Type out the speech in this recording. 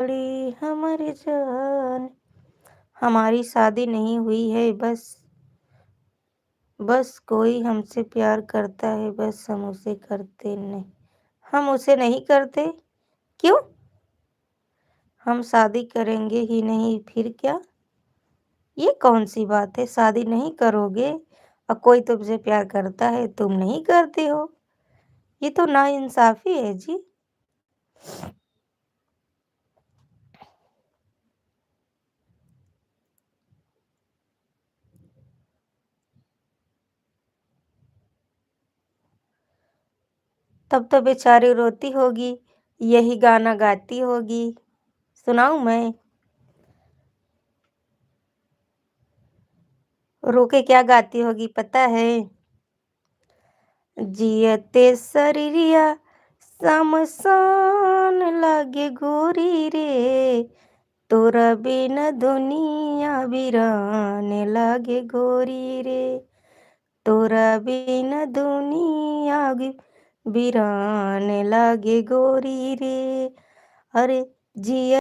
वाली हमारी जान। हमारी शादी नहीं हुई है, बस बस कोई हमसे प्यार करता है, बस हम उसे करते नहीं। हम उसे नहीं करते, क्यों? हम शादी करेंगे ही नहीं, फिर क्या? ये कौन सी बात है? शादी नहीं करोगे और कोई तुमसे प्यार करता है, तुम नहीं करते हो? ये तो नाइंसाफी है जी। तब तो बेचारी रोती होगी, यही गाना गाती होगी। सुनाऊं मैं? रो के क्या गाती होगी पता है? जियते शरीरिया शमशान लागे गोरी रे, तोरा बिन दुनिया वीरान लागे गोरी रे, तोरा बिन दुनिया वीरान लागे गोरी रे। अरे जिया